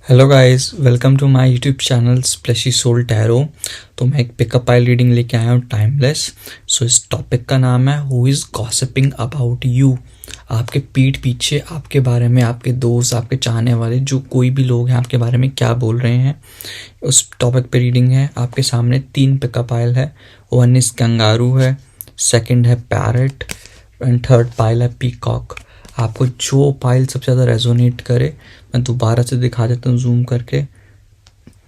Hello guys, welcome to my YouTube channel Splashy Soul Tarot. तो मैं एक pickup pile reading लेके आया हूँ, टाइमलेस। सो इस टॉपिक का नाम है who is gossiping about you. आपके पीठ पीछे आपके बारे में आपके दोस्त, आपके चाहने वाले, जो कोई भी लोग हैं आपके बारे में क्या बोल रहे हैं, उस टॉपिक पे रीडिंग है। आपके सामने 3 पिकअप पाइल है। वन इज़ कंगारू है, सेकेंड है पैरट एंड थर्ड पाइल है पीकॉक। आपको जो पाइल सबसे ज़्यादा रेजोनेट करे, मैं दोबारा से दिखा देता हूँ जूम करके।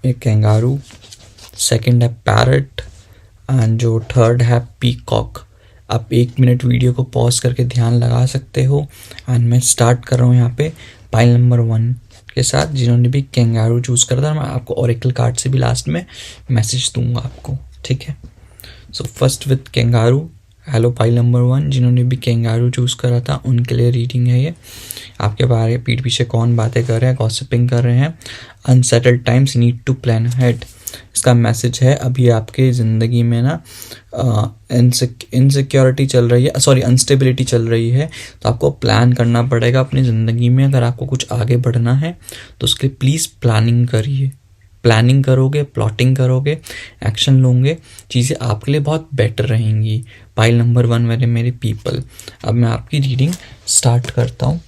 एक कैंगारू, सेकंड है पैरट एंड जो थर्ड है पीकॉक। आप 1 मिनट वीडियो को पॉज करके ध्यान लगा सकते हो। एंड मैं स्टार्ट कर रहा हूँ यहाँ पे पाइल नंबर 1 के साथ, जिन्होंने भी कैंगारू चूज़ करा था। मैं आपको ओरेकल कार्ड से भी लास्ट में मैसेज दूंगा आपको, ठीक है। So first with kangaroo. Hello pile number 1, जिन्होंने भी कैंगारू चूज़ करा था उनके लिए रीडिंग है ये। आपके बारे पीठ पीछे कौन बातें कर रहे हैं, गॉसिपिंग कर रहे हैं। Unsettled times, need to plan ahead. इसका मैसेज है अभी आपके ज़िंदगी में ना इनसिक्योरिटी चल रही है, सॉरी अनस्टेबिलिटी चल रही है। तो आपको प्लान करना पड़ेगा अपनी ज़िंदगी में। अगर आपको कुछ आगे बढ़ना है तो उसके लिए प्लीज़ प्लानिंग करिए। प्लानिंग करोगे, प्लॉटिंग करोगे, एक्शन लोगे, चीज़ें आपके लिए बहुत बेटर रहेंगी। पाइल नंबर 1 मेरे पीपल। अब मैं आपकी रीडिंग स्टार्ट करता हूँ।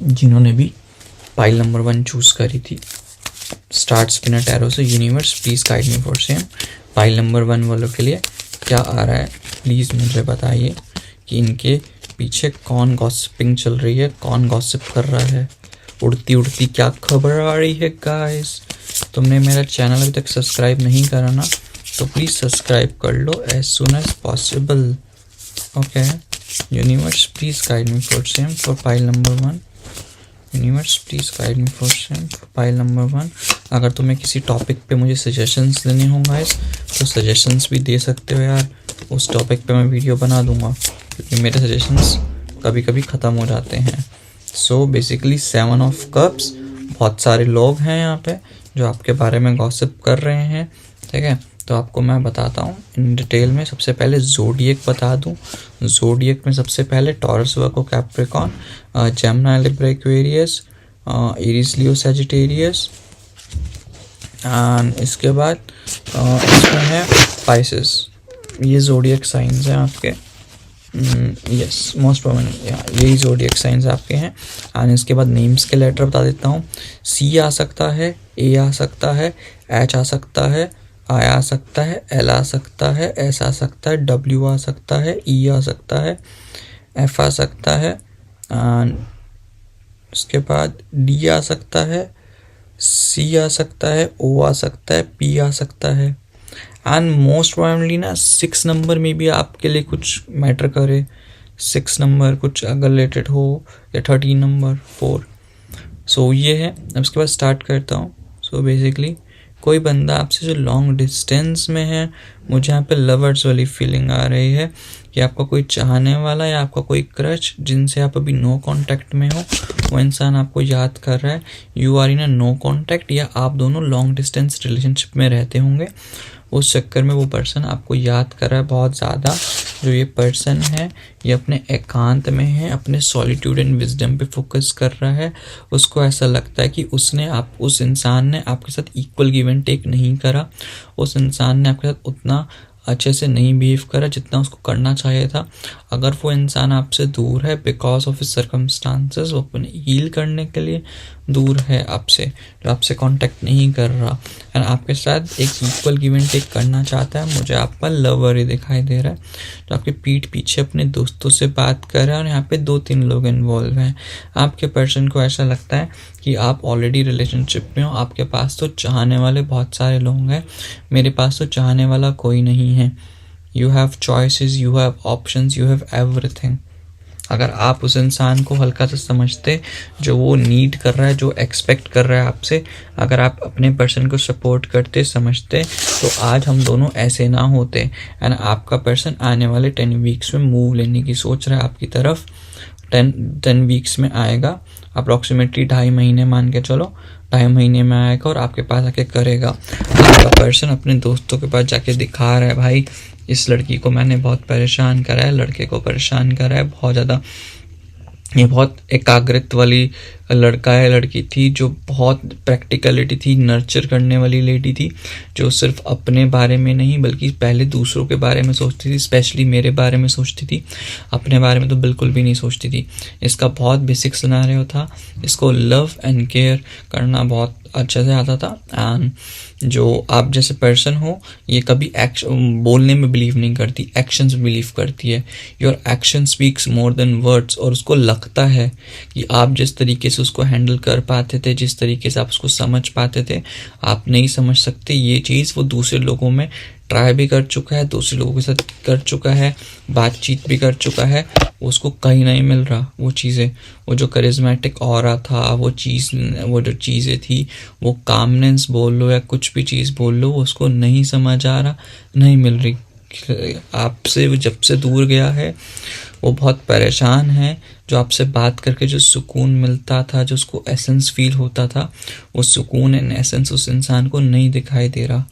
जिन्होंने भी पाइल नंबर 1 चूज़ करी थी, स्टार्ट स्पिनर टैरो से, universe please guide me for same. Pile number 1 वालों के लिए क्या आ रहा है, प्लीज़ मुझे बताइए कि इनके पीछे कौन गॉसिपिंग चल रही है, कौन गॉसिप कर रहा है। उड़ती उड़ती क्या खबर आ रही है गाइस। तुमने मेरा चैनल अभी तक सब्सक्राइब नहीं करा ना, तो प्लीज़ सब्सक्राइब कर लो as soon as possible. Okay, universe please guide me for same for pile number 1। Universe please guide me for same for pile number 1। अगर तुम्हें किसी टॉपिक पे मुझे सजेशंस देने हों गाइस, तो सजेशंस भी दे सकते हो यार। उस टॉपिक पे मैं वीडियो बना दूंगा, क्योंकि मेरे सजेशंस कभी कभी ख़त्म हो जाते हैं। सो बेसिकली 7 ऑफ कप्स, बहुत सारे लोग हैं यहाँ पे जो आपके बारे में गॉसिप कर रहे हैं, ठीक है। तो आपको मैं बताता हूँ इन डिटेल में। सबसे पहले ज़ोडिएक बता दूँ। ज़ोडिएक में सबसे पहले taurus, Virgo, Capricorn, Gemini, Libra, Aquarius, Aries, Leo, Sagittarius, and इसके बाद इसमें है पाइसेस। ये ज़ोडिएक साइंस हैं आपके। यस, मोस्ट प्रोमिनेंट यही ज़ोडिएक साइंस आपके हैं। एंड इसके बाद नेम्स के लेटर बता देता हूँ। सी आ सकता है, ए आ सकता है, एच आ सकता है, आई आ सकता है, एल आ सकता है, एस आ सकता है, डब्ल्यू आ सकता है, ई आ सकता है, एफ आ सकता है, एंड उसके बाद डी आ सकता है, सी आ सकता है, ओ आ सकता है, पी आ सकता है। एंड मोस्ट प्रॉबेबली ना 6 नंबर में भी आपके लिए कुछ मैटर करे। 6 नंबर कुछ अगर रिलेटेड हो, या 13 नंबर 4। सो ये है। अब उसके बाद स्टार्ट करता हूँ। सो बेसिकली कोई बंदा आपसे जो लॉन्ग डिस्टेंस में है, मुझे यहाँ पे लवर्स वाली फीलिंग आ रही है कि आपका कोई चाहने वाला या आपका कोई क्रश जिनसे आप अभी नो कांटेक्ट में हो, वो इंसान आपको याद कर रहा है। You are in a no contact, या आप दोनों लॉन्ग डिस्टेंस रिलेशनशिप में रहते होंगे। उस चक्कर में वो पर्सन आपको याद कर रहा है बहुत ज़्यादा। जो ये पर्सन है ये अपने एकांत में है, अपने सॉलिट्यूड एंड विजडम पे फोकस कर रहा है। उसको ऐसा लगता है कि उस इंसान ने आपके साथ इक्वल गिव एंड टेक नहीं करा। उस इंसान ने आपके साथ उतना अच्छे से नहीं बिहेव करा जितना उसको करना चाहिए था। अगर वो इंसान आपसे दूर है बिकॉज ऑफ हिज सर्कमस्टांसेस, वो अपने हील करने के लिए दूर है आपसे, जो आपसे कांटेक्ट नहीं कर रहा एंड आपके साथ एक इक्वल गिव एंड टेक करना चाहता है। मुझे आपका लवर ही दिखाई दे रहा है, जो आपके पीठ पीछे अपने दोस्तों से बात कर रहा है। और यहाँ पे 2-3 लोग इन्वॉल्व हैं। आपके पर्सन को ऐसा लगता है कि आप ऑलरेडी रिलेशनशिप में हो। आपके पास तो चाहने वाले बहुत सारे लोग हैं, मेरे पास तो चाहने वाला कोई नहीं है। You have choices, you have options, you have everything. अगर आप उस इंसान को हल्का सा समझते, जो वो नीड कर रहा है, जो एक्सपेक्ट कर रहा है आपसे, अगर आप अपने पर्सन को सपोर्ट करते, समझते, तो आज हम दोनों ऐसे ना होते। एंड आपका पर्सन आने वाले 10 वीक्स में मूव लेने की सोच रहा है आपकी तरफ। 10 वीक्स में आएगा, अप्रॉक्सीमेटली 2.5 महीने मान के चलो, 2.5 महीने में आएगा और आपके पास आके करेगा। आपका पर्सन अपने दोस्तों के पास जाके दिखा रहा है, भाई इस लड़की को मैंने बहुत परेशान करा है, लड़के को परेशान करा है बहुत ज़्यादा। ये बहुत एकाग्रत वाली लड़का या लड़की थी जो बहुत प्रैक्टिकलिटी थी, नर्चर करने वाली लेडी थी, जो सिर्फ अपने बारे में नहीं बल्कि पहले दूसरों के बारे में सोचती थी, स्पेशली मेरे बारे में सोचती थी, अपने बारे में तो बिल्कुल भी नहीं सोचती थी। इसका बहुत बेसिक सिनेरियो था, इसको लव एंड केयर करना बहुत अच्छे से आता था। एंड जो आप जैसे पर्सन हो, ये कभी बोलने में बिलीव नहीं करती, एक्शंस में बिलीव करती है। Your action speaks more than words. और उसको लगता है कि आप जिस तरीके से उसको हैंडल कर पाते थे, जिस तरीके से आप उसको समझ पाते थे, आप नहीं समझ सकते। ये चीज़ वो दूसरे लोगों में ट्राई भी कर चुका है, दूसरे लोगों के साथ कर चुका है, बातचीत भी कर चुका है, उसको कहीं नहीं मिल रहा वो चीज़ें। वो जो करिज्मेटिक ऑरा था, वो जो चीज़ें थी, वो कामनेस बोल लो या कुछ भी चीज़ बोल लो, उसको नहीं समझ आ रहा, नहीं मिल रही। आपसे वो जब से दूर गया है, वो बहुत परेशान है। जो आपसे बात करके जो सुकून मिलता था, जो उसको एसेंस फील होता था, वो सुकून एंड एसेंस उस इंसान को नहीं दिखाई दे रहा।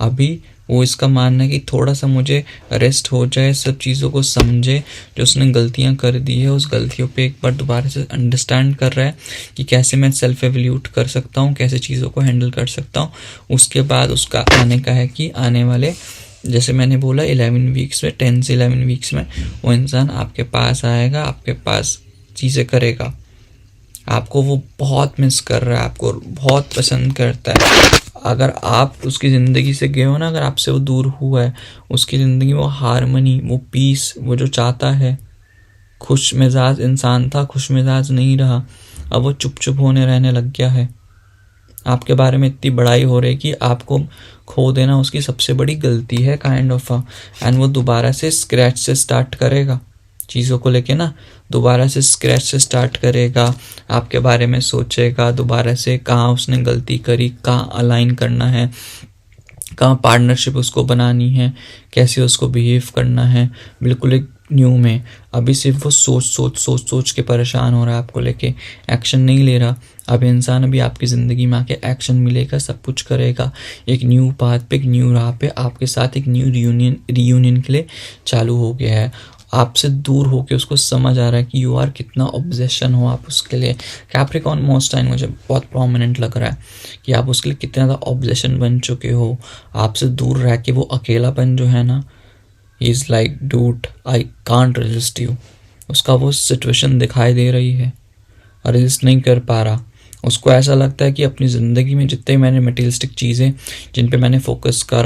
अभी वो इसका मानना है कि थोड़ा सा मुझे रेस्ट हो जाए, सब चीज़ों को समझे, जो उसने गलतियां कर दी है उस गलतियों पे एक बार दोबारा से अंडरस्टैंड कर रहा है कि कैसे मैं सेल्फ एवल्यूट कर सकता हूँ, कैसे चीज़ों को हैंडल कर सकता हूँ। उसके बाद उसका आने का है कि आने वाले, जैसे मैंने बोला 11 वीक्स में, 10 से 11 वीक्स में वो इंसान आपके पास आएगा, आपके पास चीज़ें करेगा। आपको वो बहुत मिस कर रहा है, आपको बहुत पसंद करता है। अगर आप उसकी ज़िंदगी से गए हो ना, अगर आपसे वो दूर हुआ है, उसकी ज़िंदगी में वो हारमनी, वो पीस, वो जो चाहता है, खुश मिजाज इंसान था, खुश मिजाज नहीं रहा, अब वो चुप चुप होने रहने लग गया है। आपके बारे में इतनी बड़ाई हो रही है कि आपको खो देना उसकी सबसे बड़ी गलती है, काइंड ऑफ। एंड वो दोबारा से स्क्रैच से स्टार्ट करेगा चीज़ों को लेके ना, दोबारा से स्क्रैच से स्टार्ट करेगा, आपके बारे में सोचेगा दोबारा से, कहाँ उसने गलती करी, कहाँ अलाइन करना है, कहाँ पार्टनरशिप उसको बनानी है, कैसे उसको बिहेव करना है, बिल्कुल एक न्यू में। अभी सिर्फ वो सोच के परेशान हो रहा है आपको लेके, एक्शन नहीं ले रहा। अब इंसान अभी आपकी ज़िंदगी में आके एक्शन मिलेगा, सब कुछ करेगा, एक न्यू पाथ पे, एक न्यू राह पे आपके साथ एक न्यू रियूनियन के लिए चालू हो गया है। आपसे दूर होके उसको समझ आ रहा है कि यू आर कितना ऑब्सेशन हो आप उसके लिए। कैप्रिकॉर्न मोस्ट टाइम मुझे बहुत प्रोमिनेंट लग रहा है कि आप उसके लिए कितना ज़्यादा ऑब्सेशन बन चुके हो। आपसे दूर रह के वो अकेलापन जो है ना, is like dude I can't resist you. उसका वो सिचुएशन दिखाई दे रही है और रेजिस्ट नहीं कर पा रहा। उसको ऐसा लगता है कि अपनी ज़िंदगी में जितने मैंने मटेरियलिस्टिक चीज़ें जिन पे मैंने फोकस कर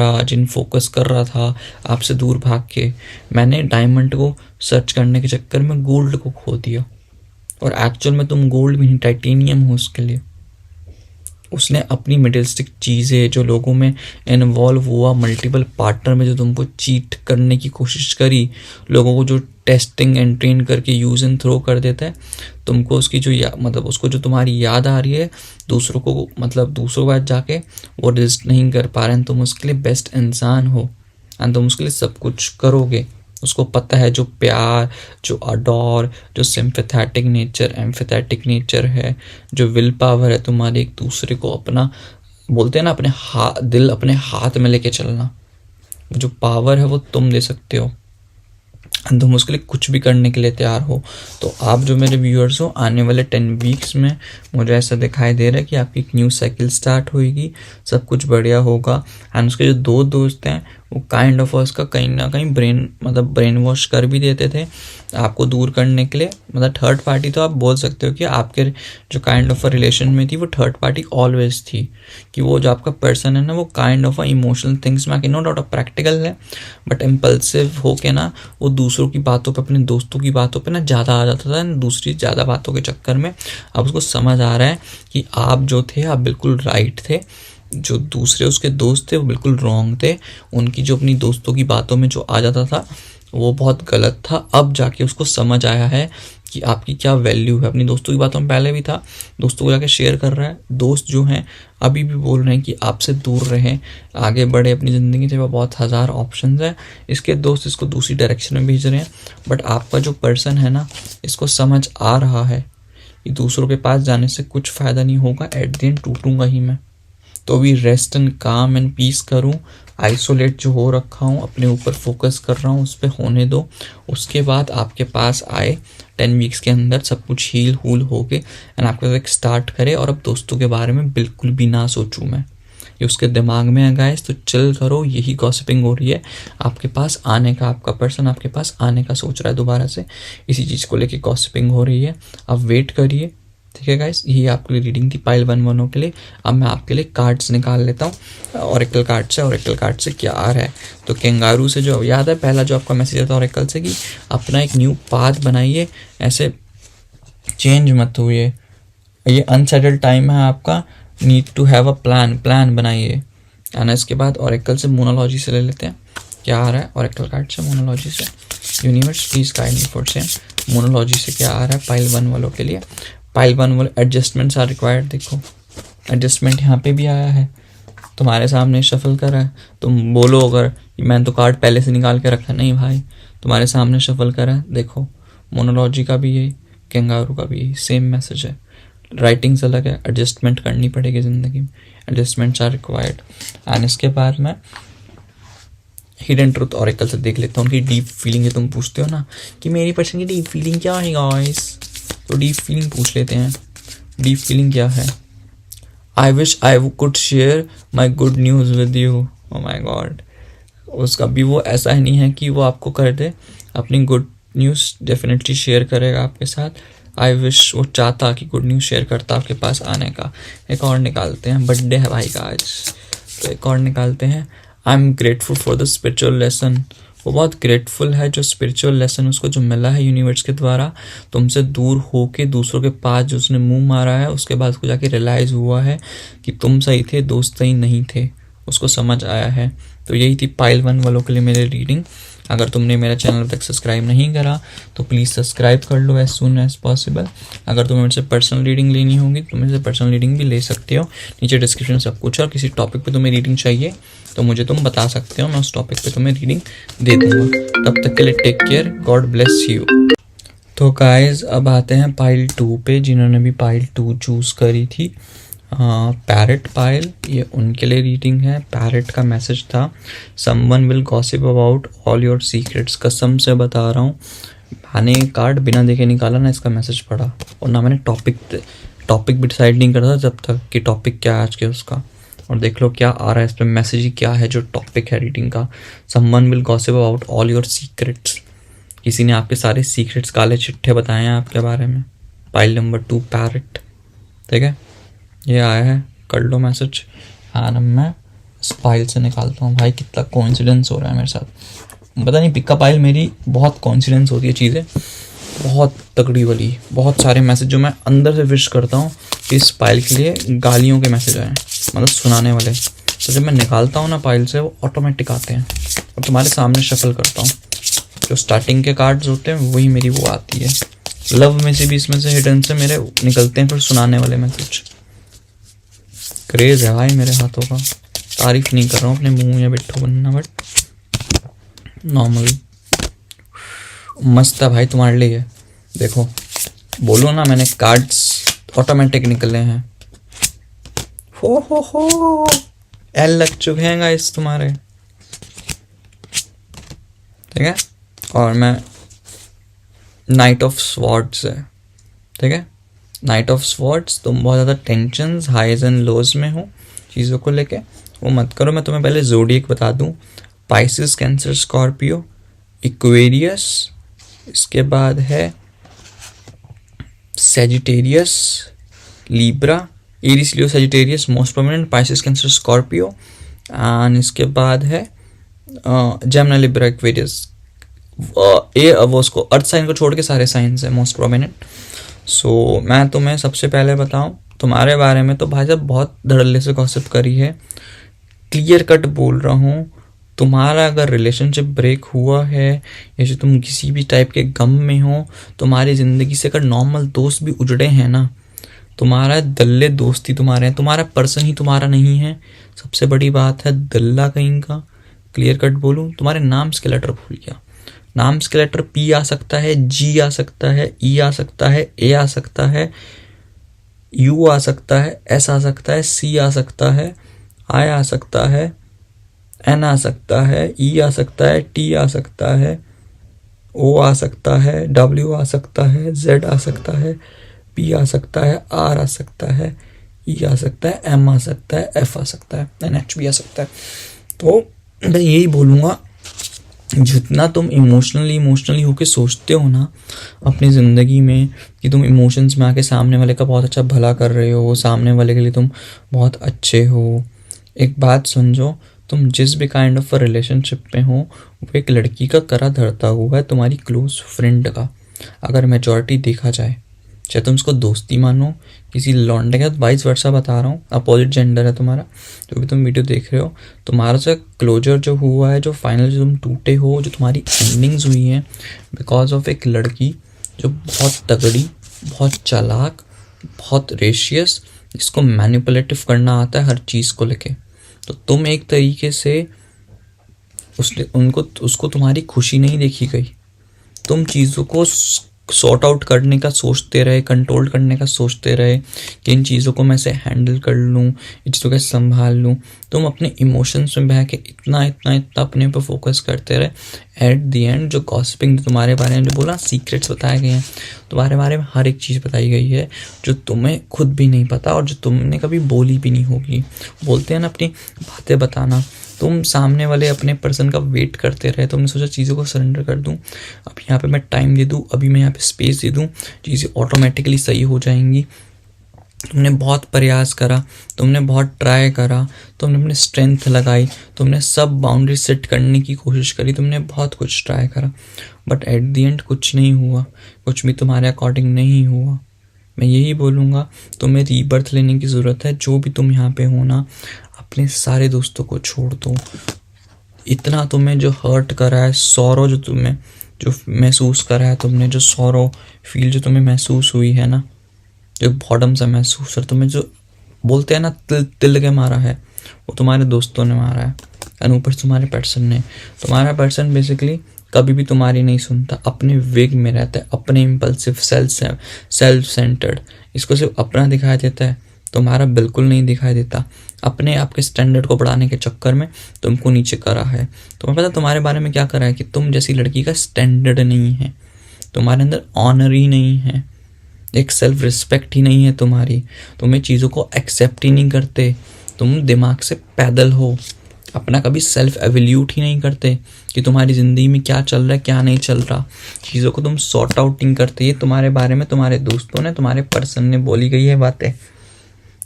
रहा था आपसे दूर भाग के, मैंने डायमंड को सर्च करने के चक्कर में गोल्ड को खो दिया। और एक्चुअल में तुम गोल्ड भी नहीं, टाइटेनियम हो उसके लिए। उसने अपनी मटेरियलिस्टिक चीज़ें जो लोगों में इन्वॉल्व हुआ, मल्टीपल पार्टनर में जो तुमको चीट करने की कोशिश करी, लोगों को जो टेस्टिंग एंड ट्रेन करके यूज़ एंड थ्रो कर देता है, तुमको उसकी जो मतलब उसको जो तुम्हारी याद आ रही है, दूसरों के पास जाके वो रेजिस्ट नहीं कर पा रहे हैं। तुम उसके लिए बेस्ट इंसान हो एंड तुम उसके लिए सब कुछ करोगे। उसको पता है जो प्यार, जो अडोर, जो सिंपैथेटिक नेचर, एम्फैथेटिक नेचर है, जो विल पावर है तुम्हारे एक दूसरे को अपना, बोलते हैं ना अपने दिल अपने हाथ में लेके चलना, जो पावर है वो तुम दे सकते हो। तुम उसके लिए कुछ भी करने के लिए तैयार हो। तो आप जो मेरे व्यूअर्स हो, आने वाले 10 वीक्स में मुझे ऐसा दिखाई दे रहा है कि आपकी एक न्यू साइकिल स्टार्ट होएगी, सब कुछ बढ़िया होगा। एंड उसके जो 2 दोस्त हैं वो काइंड ऑफ उसका कहीं ना कहीं ब्रेन वॉश कर भी देते थे आपको दूर करने के लिए। मतलब थर्ड पार्टी तो आप बोल सकते हो कि आपके जो काइंड ऑफ रिलेशन में थी वो थर्ड पार्टी ऑलवेज थी, कि वो जो आपका पर्सन है ना वो काइंड ऑफ इमोशनल थिंग्स में आके, नो डाउट प्रैक्टिकल है बट इम्पल्सिव होके ना वो दूसरों की बातों पे, अपने दोस्तों की बातों पे ना ज़्यादा आ जाता था, दूसरी ज़्यादा बातों के चक्कर में। अब उसको समझ आ रहा है कि आप जो थे आप बिल्कुल राइट थे, जो दूसरे उसके दोस्त थे वो बिल्कुल रॉन्ग थे। उनकी जो अपनी दोस्तों की बातों में जो आ जाता था वो बहुत गलत था। अब जाके उसको समझ आया है कि आपकी क्या वैल्यू है। अपनी दोस्तों की बातों में पहले भी था, दोस्तों को जाके शेयर कर रहा है। दोस्त जो हैं अभी भी बोल रहे हैं कि आपसे दूर रहें, आगे बढ़े अपनी ज़िंदगी से, बहुत हज़ार ऑप्शंस हैं। इसके दोस्त इसको दूसरी डायरेक्शन में भेज रहे हैं, बट आपका जो पर्सन है ना, इसको समझ आ रहा है कि दूसरों के पास जाने से कुछ फ़ायदा नहीं होगा, एट द एंड टूटूंगा ही मैं। तो अभी रेस्ट एंड काम एंड पीस करूँ, आइसोलेट जो हो रखा हूँ, अपने ऊपर फोकस कर रहा हूँ, उस पर होने दो। उसके बाद आपके पास आए 10 वीक्स के अंदर सब कुछ हील हूल हो के एंड आपके पास एक स्टार्ट करे। और अब दोस्तों के बारे में बिल्कुल भी ना सोचूं मैं, ये उसके दिमाग में है गाइस, तो चिल करो। यही गॉसिपिंग हो रही है आपके पास आने का, आपका पर्सन आपके पास आने का सोच रहा है दोबारा से, इसी चीज़ को लेके गॉसिपिंग हो रही है। आप वेट करिए, ठीक है गाइस। यही आपके लिए रीडिंग थी पाइल 1-1 के लिए। अब मैं आपके लिए कार्ड्स निकाल लेता हूँ ऑरेकल कार्ड से। ऑरेकल कार्ड से क्या आ रहा है, तो कैंगारू से जो याद है पहला जो आपका मैसेज था ऑरेकल से कि अपना एक न्यू पाथ बनाइए, ऐसे चेंज मत हुए, ये अनसेटल्ड टाइम है आपका, need to have a plan बनाइए। एंड इसके बाद ऑरेकल से मोनोलॉजी से ले लेते हैं क्या आ रहा है ऑरेकल कार्ड से, मोनोलॉजी से। Universe please guide me for same, मोनोलॉजी से क्या आ रहा है पाइल 1 वालों के लिए। पाइल 1 वाले एडजस्टमेंट्स आर रिक्वायर्ड। देखो एडजस्टमेंट यहाँ पे भी आया है, तुम्हारे सामने शफल करा है। तुम बोलो अगर मैंने तो कार्ड पहले से निकाल के रखा, नहीं भाई, तुम्हारे सामने शफल करा है। देखो मोनोलॉजी का भी यही, कैंगारू का भी यही सेम मैसेज है। राइटिंग्स अलग है, एडजस्टमेंट करनी पड़ेगी ज़िंदगी में, एडजस्टमेंट्स आर रिक्वायर्ड। एंड इसके बाद मैं हिडन ट्रुथ ऑरेकल से देख लेता हूँ उनकी डीप फीलिंग है। तुम पूछते हो ना कि मेरी पर्सन की डीप फीलिंग क्या है गाइस, तो डीप फीलिंग पूछ लेते हैं। डीप फीलिंग क्या है, I wish I could share my good news with you. Oh my God, उसका भी वो ऐसा ही नहीं है कि वो आपको कर दे, अपनी गुड न्यूज़ डेफिनेटली शेयर करेगा आपके साथ। आई विश वो चाहता कि गुड न्यूज़ शेयर करता आपके पास आने का। एक और निकालते हैं, बर्थडे है भाई का आज, तो एक और निकालते हैं। I am grateful for the spiritual lesson, वो बहुत ग्रेटफुल है जो स्पिरिचुअल लेसन उसको जो मिला है यूनिवर्स के द्वारा। तुमसे दूर होके दूसरों के पास जो उसने मुंह मारा है, उसके बाद उसको जाके रियलाइज़ हुआ है कि तुम सही थे, दोस्त सही नहीं थे, उसको समझ आया है। तो यही थी पाइल 1 वालों के लिए मेरी रीडिंग। अगर तुमने मेरा चैनल तक सब्सक्राइब नहीं करा तो प्लीज़ सब्सक्राइब कर लो एज सुन एज पॉसिबल। अगर तुम्हें मेरे से पर्सनल रीडिंग लेनी होगी तो मेरे से पर्सनल रीडिंग भी ले सकते हो, नीचे डिस्क्रिप्शन सब कुछ है। और किसी टॉपिक पे तुम्हें रीडिंग चाहिए तो मुझे तुम बता सकते हो, मैं उस टॉपिक पे तुम्हें रीडिंग दे दूँगा। तब तक के लिए take care, God bless you. तो गाइज अब आते हैं पाइल 2 पे, जिन्होंने भी पाइल 2 चूज़ करी थी, पैरेट पाइल, ये उनके लिए रीडिंग है। पैरेट का मैसेज था someone will gossip about all your secrets. कसम से बता रहा हूँ, मैंने कार्ड बिना देखे निकाला ना इसका मैसेज पढ़ा, और ना मैंने टॉपिक भी डिसाइड नहीं करता जब तक कि टॉपिक क्या है आज के उसका। और देख लो क्या आ रहा है इस पर, मैसेज ही क्या है जो टॉपिक है रीडिंग का। Someone will gossip about all your secrets, किसी ने आपके सारे सीक्रेट्स, काले चिट्ठे बताए हैं आपके बारे में। पाइल नंबर 2 पैरेट, ठीक है, ये आया है, कर लो मैसेज। हाँ ना, मैं इस पाइल से निकालता हूँ। भाई कितना कोइंसिडेंस हो रहा है मेरे साथ, पता नहीं, पिकअप पाइल मेरी बहुत कोइंसिडेंस होती है चीज़ें, बहुत तगड़ी वाली। बहुत सारे मैसेज जो मैं अंदर से विश करता हूँ कि इस पाइल के लिए गालियों के मैसेज आए, मतलब सुनाने वाले, तो जब मैं निकालता हूँ ना पाइल से वो ऑटोमेटिक आते हैं। और तुम्हारे सामने शफल करता हूँ, जो स्टार्टिंग के कार्ड्स होते हैं वही मेरी वो आती है। लव में से भी इसमें से हिडन से मेरे निकलते हैं फिर सुनाने वाले मैसेज। क्रेज है भाई मेरे हाथों का, तारीफ नहीं कर रहा हूँ अपने मुंह या बिट्ठो बनना, बट नॉर्मल मस्त है भाई तुम्हारे लिए। देखो बोलो ना, मैंने कार्ड्स ऑटोमेटिक निकले हैं। हो एल लग चुके हैं गाइस तुम्हारे, ठीक है। और मैं नाइट ऑफ स्वॉर्ड्स है, ठीक है, नाइट ऑफ स्वॉर्ड्स। तुम बहुत ज़्यादा टेंशन्स, हाइज एंड लोज में हो चीज़ों को लेके, वो मत करो। मैं तुम्हें पहले ज़ोडिएक बता दूं, पाइसिस, कैंसर, स्कॉर्पियो, एक्वेरियस, इसके बाद है Sagittarius, Libra, Aries, Leo, Sagittarius most prominent, Pisces, Cancer, Scorpio, and इसके बाद है जेमिनी, लिब्रा, एक्वेरियस। वो उसको अर्थ साइन को छोड़ के सारे साइंस है मोस्ट प्रोमिनेंट। सो मैं तुम्हें सबसे पहले बताऊं तुम्हारे बारे में, तो भाई साहब बहुत धड़ल्ले से गॉसिप करी है, क्लियर कट बोल रहा हूँ। तुम्हारा अगर रिलेशनशिप ब्रेक हुआ है या जो तुम किसी भी टाइप के गम में हो, तुम्हारी ज़िंदगी से अगर नॉर्मल दोस्त भी उजड़े हैं ना, तुम्हारा दल्ले दोस्ती तुम्हारे हैं, तुम्हारा पर्सन ही तुम्हारा नहीं है। सबसे बड़ी बात है दल्ला कहीं का, क्लियर कट बोलूँ, तुम्हारे नाम्स के लेटर भूल गया। नाम्स के लेटर पी आ सकता है, जी आ सकता है, ई आ सकता है, ए आ सकता है, यू आ सकता है, एस आ सकता है, सी आ सकता है, आई आ सकता है, एन आ सकता है, ई आ सकता है, टी आ सकता है, ओ आ सकता है, डब्ल्यू आ सकता है, जेड आ सकता है, पी आ सकता है, आर आ सकता है, ई आ सकता है, एम आ सकता है, एफ आ सकता है, एन एच भी आ सकता है। तो मैं यही बोलूँगा, जितना तुम इमोशनली होके सोचते हो ना अपनी ज़िंदगी में कि तुम इमोशंस में आके सामने वाले का बहुत अच्छा भला कर रहे हो, सामने वाले के लिए तुम बहुत अच्छे हो। एक बात समझो, तुम जिस भी काइंड ऑफ रिलेशनशिप में हो वो एक लड़की का करा धरता हुआ है तुम्हारी क्लोज फ्रेंड का, अगर मेजॉरिटी देखा जाए। चाहे तुम उसको दोस्ती मानो किसी लौंडे का, वाइस वर्सा बता रहा हूँ, अपोजिट जेंडर है तुम्हारा, जो भी तुम वीडियो देख रहे हो, तुम्हारा जो क्लोजर जो हुआ है, जो फाइनल जो तुम टूटे हो, जो तुम्हारी एंडिंग्स हुई हैं बिकॉज ऑफ एक लड़की जो बहुत तगड़ी, बहुत चालाक, बहुत रेशियस, जिसको मैनिपुलेटिव करना आता है हर चीज़ को लेके। तो तुम एक तरीके से उसको तुम्हारी खुशी नहीं देखी गई, तुम चीज़ों को सॉर्ट आउट करने का सोचते रहे, कंट्रोल करने का सोचते रहे कि इन चीज़ों को मैं ऐसे हैंडल कर लूँ, इन चीज़ों को संभाल लूँ। तुम अपने इमोशंस में बह के इतना अपने पर फोकस करते रहे। एट दी एंड जो गॉसिपिंग तुम्हारे बारे में जो बोला, सीक्रेट्स बताए गए हैं तुम्हारे बारे में, हर एक चीज़ बताई गई है जो तुम्हें खुद भी नहीं पता और जो तुमने कभी बोली भी नहीं होगी। बोलते हैं ना अपनी बातें बताना, तुम सामने वाले अपने पर्सन का वेट करते रहे, तुमने सोचा चीज़ों को सरेंडर कर दूं, अब यहाँ पे मैं टाइम दे दूं, अभी मैं यहाँ पे स्पेस दे दूं, चीज़ें ऑटोमेटिकली सही हो जाएंगी। तुमने बहुत प्रयास करा, तुमने बहुत ट्राई करा, तुमने अपनी स्ट्रेंथ लगाई, तुमने सब बाउंड्री सेट करने की कोशिश करी, तुमने बहुत कुछ ट्राई करा, बट एट दी एंड कुछ नहीं हुआ, कुछ भी तुम्हारे अकॉर्डिंग नहीं हुआ। मैं यही बोलूँगा, तुम्हें रीबर्थ लेने की ज़रूरत है। जो भी तुम यहाँ पे हो ना, अपने सारे दोस्तों को छोड़ दो। इतना तुम्हें जो हर्ट करा है, सॉरो जो तुम्हें जो महसूस करा है, तुमने जो सॉरो फील जो तुम्हें महसूस हुई है ना, जो बॉडम से महसूस है, तुम्हें जो बोलते हैं ना तिल के मारा है, वो तुम्हारे दोस्तों ने मारा है। और ऊपर तुम्हारे पर्सन ने, तुम्हारा पर्सन बेसिकली कभी भी तुम्हारी नहीं सुनता, अपने वेग में रहता है, अपने इम्पल्सिव, सेल्फ सेंटर्ड, इसको सिर्फ अपना दिखाई देता है, तुम्हारा बिल्कुल नहीं दिखाई देता। अपने आप के स्टैंडर्ड को बढ़ाने के चक्कर में तुमको नीचे करा है। तुम्हें पता तुम्हारे बारे में क्या करा है कि तुम जैसी लड़की का स्टैंडर्ड नहीं है, तुम्हारे अंदर ऑनर ही नहीं है, एक सेल्फ रिस्पेक्ट ही नहीं है तुम्हारी, तुम्हें चीज़ों को एक्सेप्ट ही नहीं करते, तुम दिमाग से पैदल हो, अपना कभी सेल्फ एवेल्यूट ही नहीं करते कि तुम्हारी ज़िंदगी में क्या चल रहा है क्या नहीं चल रहा, चीज़ों को तुम सॉर्ट आउट नहीं करते। ये तुम्हारे बारे में तुम्हारे दोस्तों ने, तुम्हारे पर्सन ने बोली गई है बातें।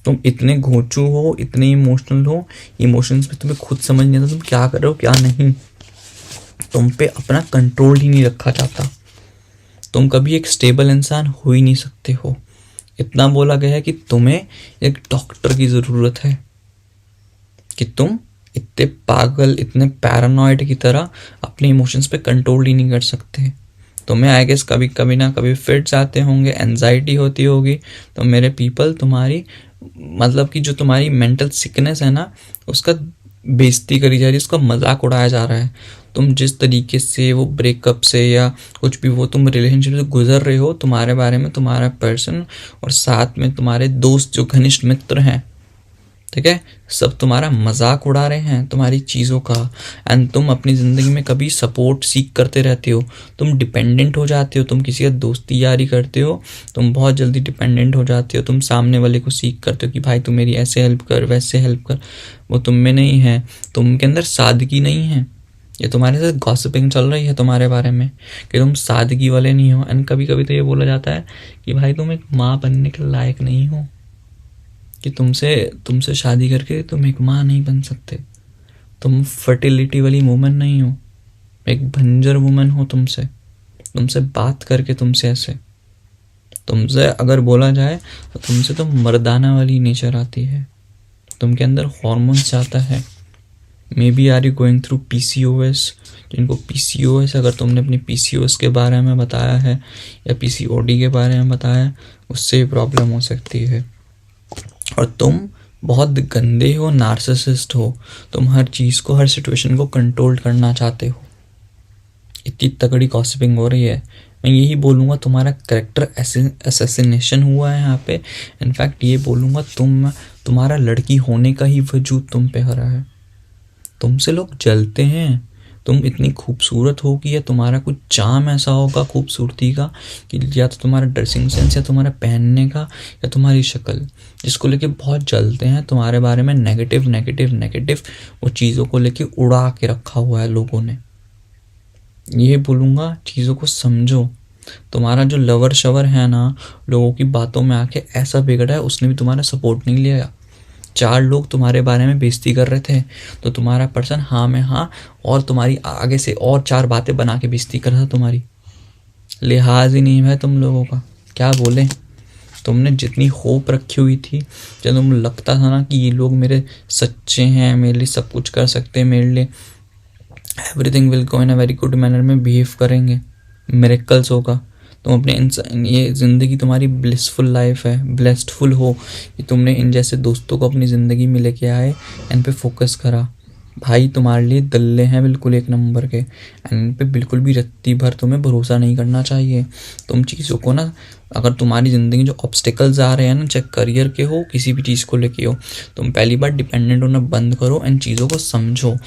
तुम इतने घोंचू हो, इतने इमोशनल हो, इमोशंस पे तुम्हें खुद समझ नहीं आता तुम क्या कर रहे हो क्या नहीं, तुम पे अपना कंट्रोल ही नहीं रखा जाता, तुम कभी एक स्टेबल इंसान हो ही नहीं सकते हो। इतना बोला गया है कि तुम्हें एक डॉक्टर की ज़रूरत है, कि तुम इतने पागल, इतने पैरानॉइड की तरह अपने इमोशंस पे कंट्रोल ही नहीं कर सकते। तुम्हें आई गेस कभी कभी ना कभी फिट्स आते होंगे, एंजाइटी होती होगी, तो मेरे पीपल तुम्हारी मतलब कि जो तुम्हारी मेंटल सिकनेस है ना, उसका बेइज्जती करी जा रही है, उसका मजाक उड़ाया जा रहा है। तुम जिस तरीके से वो ब्रेकअप से या कुछ भी वो तुम रिलेशनशिप से गुजर रहे हो, तुम्हारे बारे में तुम्हारा पर्सन और साथ में तुम्हारे दोस्त जो घनिष्ठ मित्र हैं, ठीक है, सब तुम्हारा मजाक उड़ा रहे हैं तुम्हारी चीज़ों का। एंड तुम अपनी ज़िंदगी में कभी सपोर्ट सीख करते रहते हो, तुम डिपेंडेंट हो जाते हो, तुम किसी का दोस्ती यारी करते हो, तुम बहुत जल्दी डिपेंडेंट हो जाते हो, तुम सामने वाले को सीख करते हो कि भाई तू मेरी ऐसे हेल्प कर, वैसे हेल्प कर। वो तुम में नहीं है, तुम के अंदर सादगी नहीं है। ये तुम्हारे साथ गॉसिपिंग चल रही है तुम्हारे बारे में कि तुम सादगी वाले नहीं हो। एंड कभी कभी तो ये बोला जाता है कि भाई तुम एक माँ बनने के लायक नहीं हो, कि तुमसे शादी करके तुम एक माँ नहीं बन सकते, तुम फर्टिलिटी वाली वुमन नहीं हो, एक भंजर वुमन हो। तुमसे बात करके तुमसे ऐसे, तुमसे अगर बोला जाए तो तुमसे तो मर्दाना वाली नेचर आती है, तुम के अंदर हॉर्मोन्स जाता है। Maybe are you going through PCOS, जिनको PCOS, अगर तुमने अपनी PCOS के बारे में बताया है या PCOD के बारे में बताया है, उससे प्रॉब्लम हो सकती है। और तुम बहुत गंदे हो, नार्सिसिस्ट हो, तुम हर चीज़ को, हर सिचुएशन को कंट्रोल करना चाहते हो। इतनी तगड़ी गॉसिपिंग हो रही है, मैं यही बोलूँगा तुम्हारा कैरेक्टर असैसिनेशन हुआ है यहाँ पे। इनफैक्ट ये बोलूँगा तुम्हारा लड़की होने का ही वजूद तुम पे हरा है, तुमसे लोग जलते हैं। तुम इतनी खूबसूरत होगी या तुम्हारा कुछ चार्म ऐसा होगा खूबसूरती का कि या तो तुम्हारा ड्रेसिंग सेंस या तुम्हारा पहनने का या तुम्हारी शक्ल, जिसको लेके बहुत जलते हैं। तुम्हारे बारे में नेगेटिव नेगेटिव नेगेटिव वो चीज़ों को लेके उड़ा के रखा हुआ है लोगों ने। ये बोलूँगा, चीज़ों को समझो। तुम्हारा जो लवर शवर है ना, लोगों की बातों में आके ऐसा बिगड़ा है, उसने भी तुम्हारा सपोर्ट नहीं लिया। 4 लोग तुम्हारे बारे में बेइज्जती कर रहे थे तो तुम्हारा पर्सन हाँ में हाँ और तुम्हारी आगे से और 4 बातें बना के बेइज्जती कर रहा था तुम्हारी। लिहाज ही नहीं है तुम लोगों का, क्या बोले। तुमने जितनी होप रखी हुई थी, जब तुम लगता था ना कि ये लोग मेरे सच्चे हैं, मेरे लिए सब कुछ कर सकते हैं, मेरे लिए everything will go in a very good manner में बिहेव करेंगे, मिरेकल्स होगा, तुम अपने ये ज़िंदगी तुम्हारी ब्लिसफुल लाइफ है, ब्लेस्डफुल हो कि तुमने इन जैसे दोस्तों को अपनी ज़िंदगी में लेके आए, इन पे फोकस करा। भाई तुम्हारे लिए दल्ले हैं बिल्कुल 1 नंबर के, इन पे बिल्कुल भी रत्ती भर तुम्हें भरोसा नहीं करना चाहिए। तुम चीज़ों को ना, अगर तुम्हारी ज़िंदगी जो ऑब्स्टिकल्स आ रहे हैं ना, चाहे करियर के हो किसी भी चीज़ को लेके हो, तुम पहली बार डिपेंडेंट होना बंद करो, इन चीज़ों को समझो।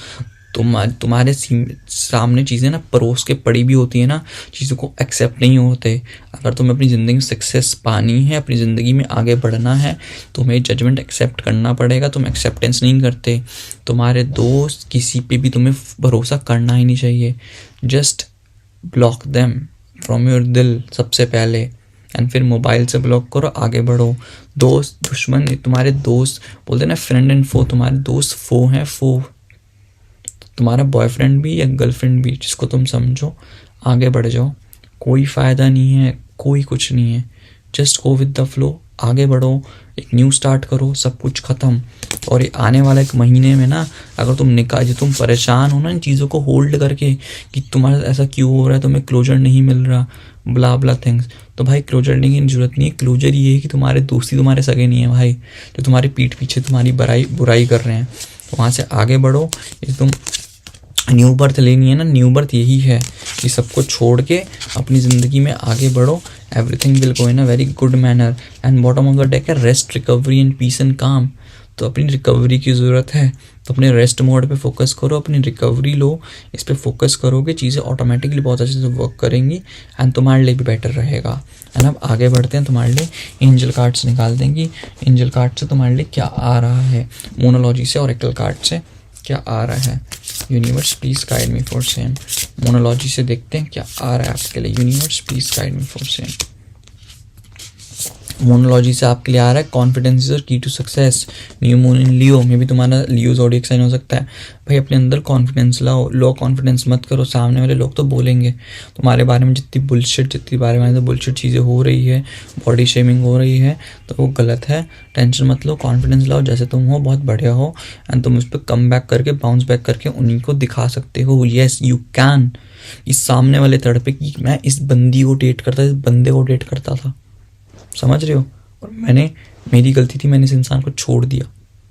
तुम्हारे सामने चीज़ें ना परोस के पड़ी भी होती है ना, चीज़ों को एक्सेप्ट नहीं होते। अगर तुम्हें अपनी ज़िंदगी में सक्सेस पानी है, अपनी ज़िंदगी में आगे बढ़ना है, तुम्हें जजमेंट एक्सेप्ट करना पड़ेगा। तुम एक्सेप्टेंस नहीं करते। तुम्हारे दोस्त किसी पे भी तुम्हें भरोसा करना ही नहीं चाहिए। Just block them from your दिल सबसे पहले, एंड फिर मोबाइल से ब्लॉक करो, आगे बढ़ो। दोस्त दुश्मन, तुम्हारे दोस्त बोलते ना फ्रेंड एंड फो, तुम्हारे दोस्त फो हैं, फो तुम्हारा बॉयफ्रेंड भी या गर्लफ्रेंड भी, जिसको तुम समझो, आगे बढ़ जाओ। कोई फ़ायदा नहीं है, कोई कुछ नहीं है। Just go with the flow, आगे बढ़ो, एक न्यू स्टार्ट करो, सब कुछ ख़त्म। और ये आने वाला 1 महीने में ना, अगर तुम परेशान हो ना इन चीज़ों को होल्ड करके कि तुम्हारा ऐसा क्यों हो रहा है, तुम्हें क्लोजर नहीं मिल रहा, ब्ला ब्ला थिंग्स, तो भाई क्लोजर की ज़रूरत नहीं है। क्लोजर ये है कि तुम्हारे दोस्ती तुम्हारे सगे नहीं है भाई, जो तुम्हारी पीठ पीछे तुम्हारी बुराई कर रहे हैं। तो वहाँ से आगे बढ़ो। ये तुम न्यू बर्थ लेनी है ना, न्यू बर्थ यही है कि सबको छोड़ के अपनी ज़िंदगी में आगे बढ़ो। Everything will go in a very good manner, and bottom of the deck है rest, recovery and peace and calm. तो अपनी रिकवरी की ज़रूरत है, तो अपने रेस्ट मोड पे फोकस करो, अपनी रिकवरी लो, इस पे फोकस करोगे, चीज़ें ऑटोमेटिकली बहुत अच्छे से वर्क करेंगी एंड तुम्हारे लिए भी बेटर रहेगा। एंड अब आगे बढ़ते हैं, तुम्हारे लिए एंजल कार्ड्स निकाल देंगी। एंजल कार्ड से तुम्हारे लिए क्या आ रहा है, मोनोलॉजी से, ऑरेकल कार्ड से क्या आ रहा है। Universe please guide me for same. मोनोलॉजी से देखते हैं क्या आ रहा है आपके लिए। Universe please guide me for same. मोनोलॉजी से आपके लिए आ रहा है confidence is key to success. New moon in Leo में भी तुम्हारा लियो ज़ोडिएक साइन हो सकता है। भाई अपने अंदर कॉन्फिडेंस लाओ, लो कॉन्फिडेंस मत करो। सामने वाले लोग तो बोलेंगे तुम्हारे बारे में, जितनी बुलशिट चीज़ें हो रही है, बॉडी शेमिंग हो रही है, तो वो गलत है। टेंशन मत लो, कॉन्फिडेंस लाओ, जैसे तुम हो बहुत बढ़िया हो, एंड तुम उस पर कम बैक करके, बाउंस बैक करके उन्हीं को दिखा सकते हो। Yes you can. इस सामने वाले तड़पे कि मैं इस बंदी को डेट करता, इस बंदे को डेट करता था, समझ रहे हो, और मेरी गलती थी, मैंने इस इंसान को छोड़ दिया,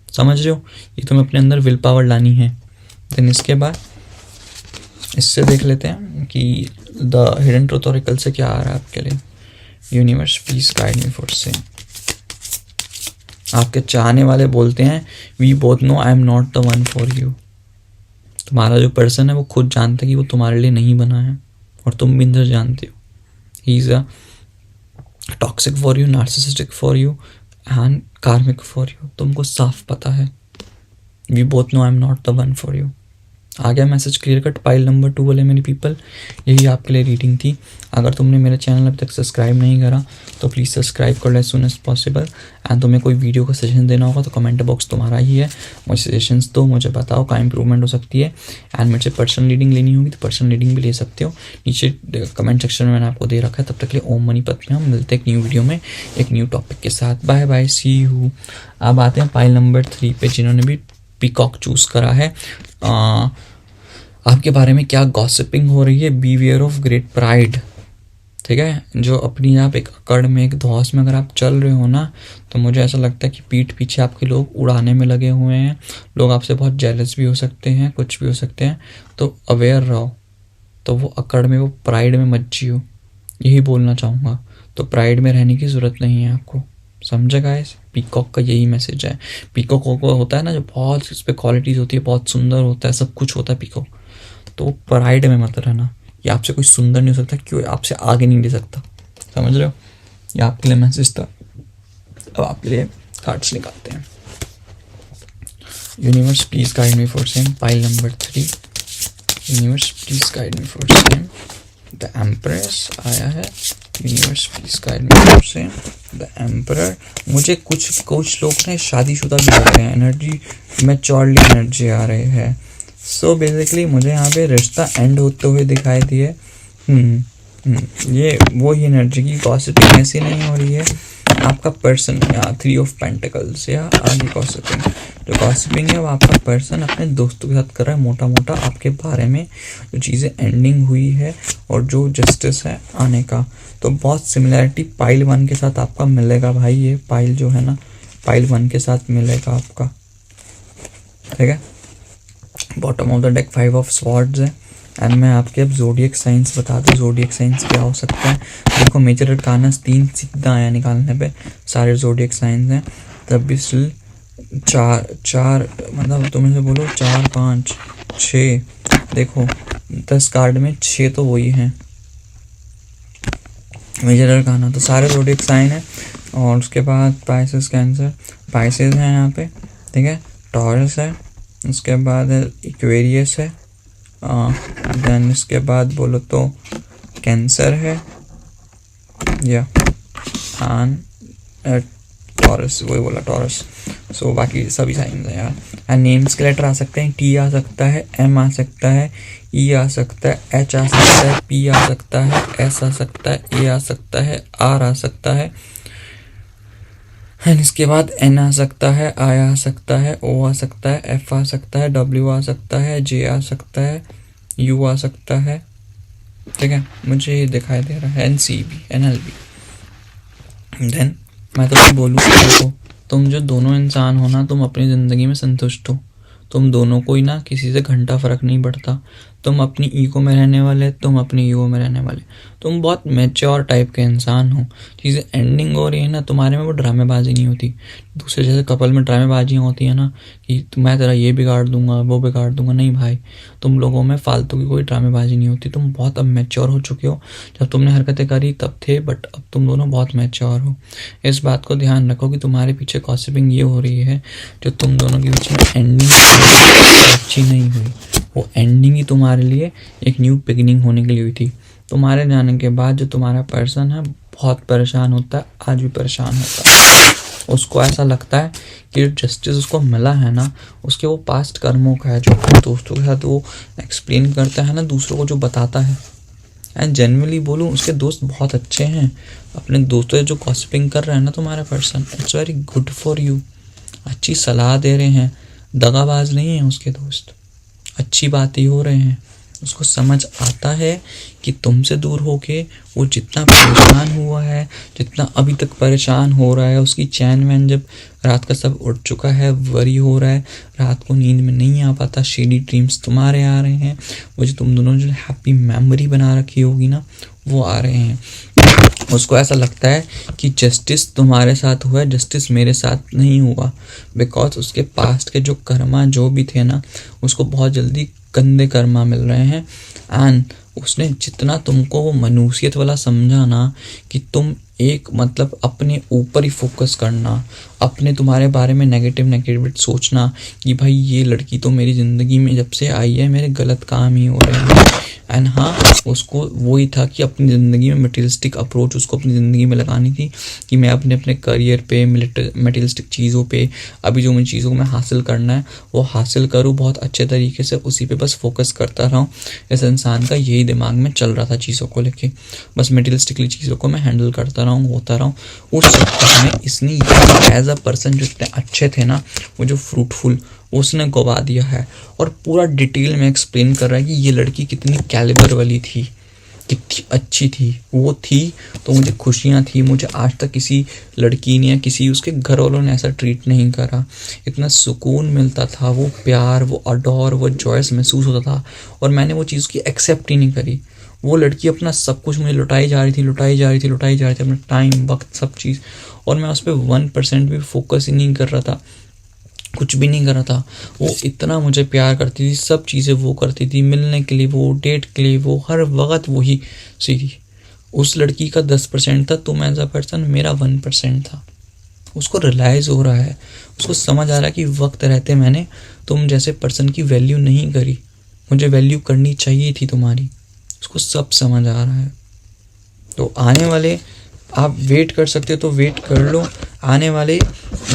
समझ रहे हो। ये तुम्हें अपने अंदर विल पावर लानी है। देन इसके बाद इससे देख लेते हैं कि द हिडन ट्रूथ ऑरेकल से क्या आ रहा है आपके लिए। Universe please guide me for same. आपके चाहने वाले बोलते हैं we both know I am not the one for you. तुम्हारा जो पर्सन है वो खुद जानता है कि वो तुम्हारे लिए नहीं बना है, और तुम भी अंदर जानते हो। He is a toxic for you, narcissistic for you and karmic for you. तुमको साफ पता है। We both know I am not the one for you. आ गया message clear cut. Pile number 2 वाले मेरी पीपल, यही आपके लिए रीडिंग थी। अगर तुमने मेरे चैनल अभी तक सब्सक्राइब नहीं करा तो प्लीज़ सब्सक्राइब कर लो as soon as possible. And तुम्हें कोई वीडियो का सजेशन देना होगा तो कमेंट बॉक्स तुम्हारा ही है, मुझे सजेशंस दो, मुझे बताओ कहाँ इंप्रूवमेंट हो सकती है। एंड मुझे पर्सनल रीडिंग लेनी होगी तो पर्सनल रीडिंग भी ले सकते हो, नीचे कमेंट सेक्शन में मैंने आपको दे रखा है। तब तक के लिए ओम मनी पत्नी, हम मिलते हैं एक न्यू वीडियो में एक न्यू टॉपिक के साथ। Bye bye, see you. अब आते हैं पाइल नंबर 3 पे, जिन्होंने भी पीकॉक चूज़ करा है। आपके बारे में क्या गॉसिपिंग हो रही है। बीवेयर ऑफ ग्रेट प्राइड, ठीक है। जो अपनी आप एक अकड़ में, एक धौस में अगर आप चल रहे हो ना, तो मुझे ऐसा लगता है कि पीठ पीछे आपके लोग उड़ाने में लगे हुए हैं। लोग आपसे बहुत जेलस भी हो सकते हैं, कुछ भी हो सकते हैं, तो अवेयर रहो। तो वो अकड़ में, वो प्राइड में मत जियो, यही बोलना चाहूँगा। तो प्राइड में रहने की ज़रूरत नहीं है आपको। समझे गाइस? पीकॉक का यही मैसेज है। पीकॉक को होता है ना, जो बहुत इस पर क्वालिटीज़ होती है, बहुत सुंदर होता है, सब कुछ होता है पीकॉक। तो प्राइड में मत रहना, ये आपसे कोई सुंदर नहीं हो सकता, क्यों आपसे आगे नहीं ले सकता। समझ रहे हो? ये आपके लिए मैसेज था। अब आपके लिए कार्ड्स निकालते हैं। Universe please guide me for same, pile number 3। Universe please guide me for same. The empress आया है। Universe please guide me for same the emperor. मुझे कुछ लोग ना शादीशुदा भी लग रहे हैं, एनर्जी मैच्योरली एनर्जी आ रही है। सो बेसिकली मुझे यहाँ पे रिश्ता एंड होते हुए दिखाई दिए। ये वो ही एनर्जी की गॉसिपिंग ऐसी नहीं हो रही है। आपका पर्सन या 3 ऑफ पेंटिकल्स या आगे गॉसिपिंग, जो गॉसिपिंग है वो आपका पर्सन अपने दोस्तों के साथ कर रहा है, मोटा मोटा आपके बारे में जो चीज़ें एंडिंग हुई है और जो जस्टिस है आने का। तो बहुत सिमिलैरिटी पाइल 1 के साथ आपका मिलेगा भाई। ये पाइल जो है ना, पाइल 1 के साथ मिलेगा आपका, ठीक है। Bottom of the deck 5 of swords है। एंड मैं आपके अब जोडियक साइंस बता दूँ, जोडियक साइंस क्या हो सकता है। देखो मेजर अरकाना 3 सीधा आया निकालने पे, सारे जोडियक साइंस हैं। तब भी स्टिल चार मतलब तुम्हें से बोलो 4 5 6, देखो 10 कार्ड में 6 तो वही हैं मेजर अरकाना, तो सारे जोडियक साइन है। और उसके बाद पाइसेस कैंसर, पाइसेस हैं यहाँ पे, ठीक है। टॉरस है, उसके बाद एक्वेरियस है, देन इसके बाद बोलो तो कैंसर है या टॉरस, वही बोला टॉरस। सो बाकी सभी साइंस हैं यार। एंड नेम्स के लेटर आ सकते हैं, टी आ सकता है, एम आ सकता है, ई आ सकता है, एच आ सकता है, पी आ सकता है, एस आ सकता है, ए आ सकता है, आर आ सकता है, एंड इसके बाद एन आ सकता है, आई आ सकता है, ओ आ सकता है, एफ आ सकता है, डब्ल्यू आ सकता है, जे आ सकता है, यू आ सकता है, ठीक है। मुझे ये दिखाई दे रहा है, N C B, N L B. Then मैं तो बोलूँ, देखो तुम जो दोनों इंसान हो ना, तुम अपनी ज़िंदगी में संतुष्ट हो। तुम दोनों को ही ना किसी से घंटा फ़र्क नहीं पड़ता। तुम अपनी ईगो में रहने वाले, तुम अपनी ईगो में रहने वाले, तुम बहुत मैच्योर टाइप के इंसान हो। चीज़ें एंडिंग हो रही है ना तुम्हारे में, वो ड्रामेबाजी नहीं होती। दूसरे जैसे कपल में ड्रामेबाजियाँ होती है ना कि मैं तेरा ये बिगाड़ दूंगा, वो बिगाड़ दूंगा, नहीं भाई, तुम लोगों में फालतू की कोई ड्रामेबाजी नहीं होती। तुम बहुत अब मैच्योर हो चुके हो। जब तुमने हरकतें करी तब थे, बट अब तुम दोनों बहुत मैच्योर हो। इस बात को ध्यान रखो कि तुम्हारे पीछे गॉसिपिंग ये हो रही है, जो तुम दोनों के बीच में एंडिंग अच्छी नहीं हुई, वो एंडिंग ही तुम्हारे लिए एक न्यू बिगिनिंग होने के लिए हुई थी। तुम्हारे जाने के बाद जो तुम्हारा पर्सन है बहुत परेशान होता है, आज भी परेशान होता है। उसको ऐसा लगता है कि जस्टिस उसको मिला है ना, उसके वो पास्ट कर्मों का है, जो अपने दोस्तों के साथ वो एक्सप्लेन करता है ना, दूसरों को जो बताता है। एंड जनरली बोलूँ, उसके दोस्त बहुत अच्छे हैं। अपने दोस्तों से जो गॉसिपिंग कर रहे हैं ना तुम्हारा person, it's very good for you. अच्छी सलाह दे रहे हैं, दगाबाज नहीं है उसके दोस्त, अच्छी बातें हो रहे हैं। उसको समझ आता है कि तुमसे दूर होके वो जितना परेशान हुआ है, जितना अभी तक परेशान हो रहा है, उसकी चैन वैन जब रात का सब उठ चुका है, वरी हो रहा है, रात को नींद में नहीं आ पाता, शेडी ड्रीम्स तुम्हारे आ रहे हैं, वो जो तुम दोनों जो हैप्पी मेमोरी बना रखी होगी ना, वो आ रहे हैं। उसको ऐसा लगता है कि जस्टिस तुम्हारे साथ हुआ है, जस्टिस मेरे साथ नहीं हुआ, बिकॉज उसके पास्ट के जो कर्मा जो भी थे ना, उसको बहुत जल्दी गंदे कर्मा मिल रहे हैं। एंड उसने जितना तुमको वो मनुष्यत वाला समझा ना, कि तुम एक मतलब अपने ऊपर ही फोकस करना, अपने तुम्हारे बारे में नेगेटिव सोचना कि भाई ये लड़की तो मेरी ज़िंदगी में जब से आई है मेरे गलत काम ही हो रहे हैं। एंड हाँ, उसको वही था कि अपनी ज़िंदगी में मटेरियलिस्टिक अप्रोच उसको अपनी ज़िंदगी में लगानी थी, कि मैं अपने करियर पे, मटेरियलिस्टिक चीज़ों पे, अभी जो मुझे चीज़ों को मैं हासिल करना है वो हासिल करूँ बहुत अच्छे तरीके से, उसी पे बस फोकस करता रहूँ। इस इंसान का यही दिमाग में चल रहा था चीज़ों को लेके, बस मटेरियलिस्टिकली चीज़ों को मैं हैंडल करता रहूँ, होता रहूँ। उस चक्कर में इसने एज अ पर्सन जो इतने अच्छे थे ना, वो जो फ्रूटफुल, उसने गवा दिया है। और पूरा डिटेल में एक्सप्लेन कर रहा है कि ये लड़की कितनी कैलिबर वाली थी, कितनी अच्छी थी, वो थी तो मुझे खुशियाँ थी। मुझे आज तक किसी लड़की ने या किसी उसके घर वालों ने ऐसा ट्रीट नहीं करा। इतना सुकून मिलता था, वो प्यार, वो अडोर, वो जॉयस महसूस होता था, और मैंने वो चीज़ की एक्सेप्ट ही नहीं करी। वो लड़की अपना सब कुछ मुझे लुटाई जा रही थी, अपना टाइम, वक्त, सब चीज़, और मैं उस पर 1% भी फोकस ही नहीं कर रहा था, कुछ भी नहीं कर रहा था। वो इतना मुझे प्यार करती थी, सब चीज़ें वो करती थी, मिलने के लिए वो, डेट के लिए वो, हर वक्त वही सी। उस लड़की का 10% था, तुम एज अ पर्सन, मेरा 1% था। उसको रियलाइज़ हो रहा है, उसको समझ आ रहा है कि वक्त रहते मैंने तुम जैसे पर्सन की वैल्यू नहीं करी, मुझे वैल्यू करनी चाहिए थी तुम्हारी। उसको सब समझ आ रहा है। तो आने वाले, आप वेट कर सकते हो तो वेट कर लो। आने वाले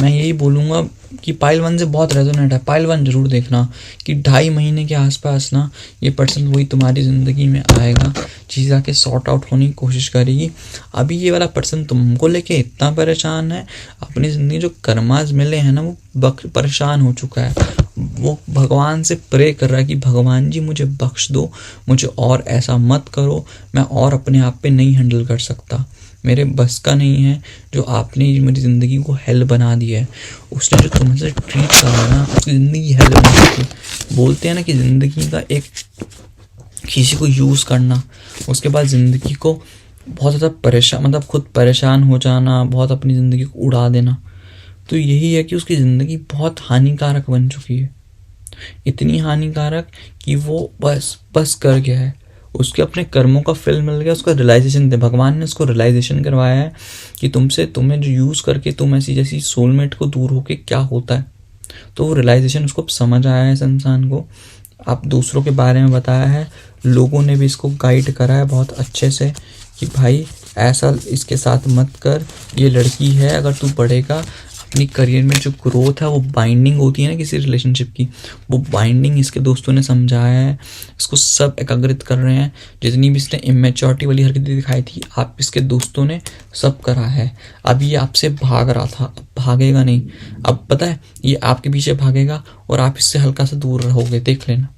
मैं यही बोलूँगा कि पाइल 1 से बहुत रेजोनेट है। पाइल 1 जरूर देखना कि 2.5 महीने के आसपास ना ये पर्सन वही तुम्हारी ज़िंदगी में आएगा, चीज़ आके सॉर्ट आउट होने की कोशिश करेगी। अभी ये वाला पर्सन तुमको लेके इतना परेशान है, अपनी ज़िंदगी जो कर्माज मिले हैं ना वो परेशान हो चुका है। वो भगवान से प्रे कर रहा है कि भगवान जी मुझे बख्श दो, मुझे और ऐसा मत करो, मैं और अपने आप पे नहीं हैंडल कर सकता, मेरे बस का नहीं है जो आपने मेरी ज़िंदगी को हेल बना दिया है। उसने जो तुमसे ट्रीट करा ना, उसकी ज़िंदगी हेल बना दी। बोलते हैं ना कि ज़िंदगी का एक किसी को यूज़ करना, उसके बाद ज़िंदगी को बहुत ज़्यादा परेशान, मतलब खुद परेशान हो जाना, बहुत अपनी ज़िंदगी को उड़ा देना। तो यही है कि उसकी ज़िंदगी बहुत हानिकारक बन चुकी है, इतनी हानिकारक कि वो बस कर गया है। उसके अपने कर्मों का फल मिल गया, उसका रियलाइजेशन दे, भगवान ने उसको रियलाइजेशन करवाया है कि तुम्हें जो यूज़ करके तुम ऐसी जैसी सोलमेट को दूर होके क्या होता है। तो वो रियलाइजेशन उसको समझ आया है इस इंसान को। आप दूसरों के बारे में बताया है, लोगों ने भी इसको गाइड करा है बहुत अच्छे से कि भाई ऐसा इसके साथ मत कर, ये लड़की है, अगर तू बढ़ेगा अपनी करियर में, जो ग्रोथ है वो बाइंडिंग होती है ना किसी रिलेशनशिप की, वो बाइंडिंग इसके दोस्तों ने समझाया है, इसको सब एकाग्रित कर रहे हैं। जितनी भी इसने इमेच्योरिटी वाली हरकतें दिखाई थी, आप इसके दोस्तों ने सब करा है। अब ये आपसे भाग रहा था, अब भागेगा नहीं। अब पता है ये आपके पीछे भागेगा और आप इससे हल्का सा दूर रहोगे, देख लेना।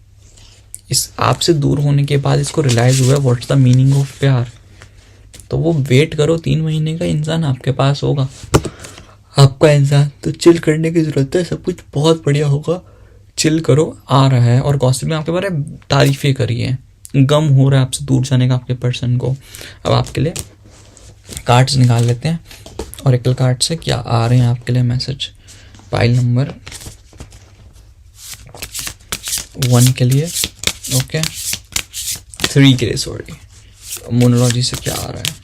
इस आपसे दूर होने के बाद इसको रियलाइज़ हुआ व्हाट्स द मीनिंग ऑफ प्यार। तो वो वेट करो, 3 महीने का इंसान आपके पास होगा, आपका इंसान। तो चिल करने की ज़रूरत है, सब कुछ बहुत बढ़िया होगा, चिल करो, आ रहा है। और गॉसिप में आपके बारे में तारीफ़ें करी है, गम हो रहा है आपसे दूर जाने का आपके पर्सन को। अब आपके लिए कार्ड्स निकाल लेते हैं, ऑरेकल कार्ड से क्या आ रहे हैं आपके लिए मैसेज। पाइल नंबर 1 के लिए, ओके, 3 के लिए, सॉरी, मोनोलॉजी से क्या आ रहा है।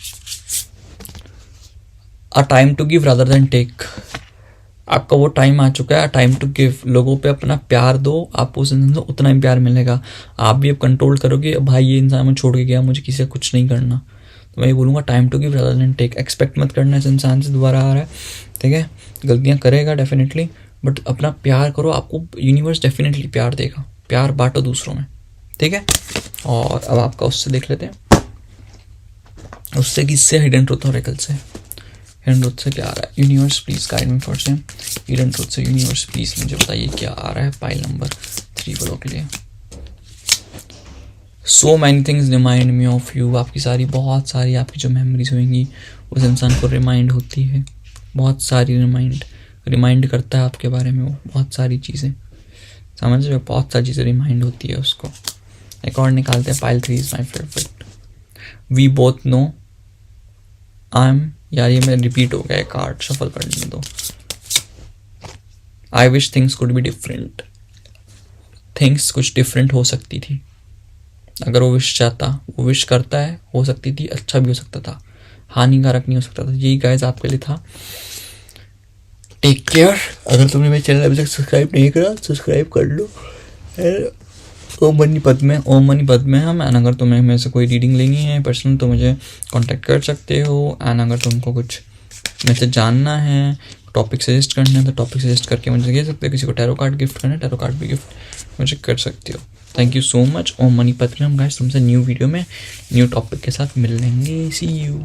A time to give rather than take. आपका वो टाइम आ चुका है, टाइम टू गिव। लोगों पे अपना प्यार दो, आपको उस इंसान से उतना ही प्यार मिलेगा। आप भी अब कंट्रोल करोगे, भाई ये इंसान मुझे छोड़ के गया, मुझे किसी से कुछ नहीं करना। तो मैं ये बोलूँगा time to give rather than take. Expect मत करना इस इंसान से दोबारा आ रहा है, ठीक है, गलतियाँ करेगा डेफिनेटली, बट अपना प्यार करो, आपको यूनिवर्स डेफिनेटली प्यार देगा। प्यार बांटो दूसरों में, ठीक है। और अब आपका उससे देख लेते हैं, उससे किससे, हिडन ट्रुथ ऑरेकल से। हिडन ट्रुथ से क्या आ रहा है, universe please guide me for same. Hidden truth से यूनिवर्स प्लीज मुझे बताइए क्या आ रहा है पाइल नंबर 3 वालों के लिए। So many things remind me of you. आपकी सारी, बहुत सारी आपकी जो मेमोरीज होंगी उस इंसान को रिमाइंड होती है, बहुत सारी रिमाइंड करता है आपके बारे में वो, बहुत सारी चीज़ें, समझ रहे हो, बहुत सारी चीज़ें रिमाइंड होती है उसको। एक और निकालते हैं, pile 3 is my favourite. We both know I am, यार ये मैं रिपीट हो गया, कार्ड शफल करने दो। I wish things could be different. Things कुछ डिफरेंट हो सकती थी, अगर वो विश चाहता, वो विश करता है, हो सकती थी, अच्छा भी हो सकता था, हानिकारक नहीं हो सकता था। यही गाइस आपके लिए था। Take care. अगर तुमने मेरे चैनल अभी तक सब्सक्राइब नहीं करा, सब्सक्राइब कर लो। ओम मनी पद में हम। एंड अगर तुम्हें मेरे से कोई रीडिंग लेनी है पर्सनल तो मुझे कांटेक्ट कर सकते हो। एंड अगर तुमको कुछ मेरे से जानना है, टॉपिक सजेस्ट करना है तो टॉपिक सजेस्ट करके मुझे कह सकते हो। किसी को टैरो कार्ड गिफ्ट करना है, टैरो कार्ड भी गिफ्ट मुझे कर सकते हो। Thank you so much. ओम मनी पद में हम गाइस तुमसे न्यू वीडियो में न्यू टॉपिक के साथ मिल लेंगे। See you.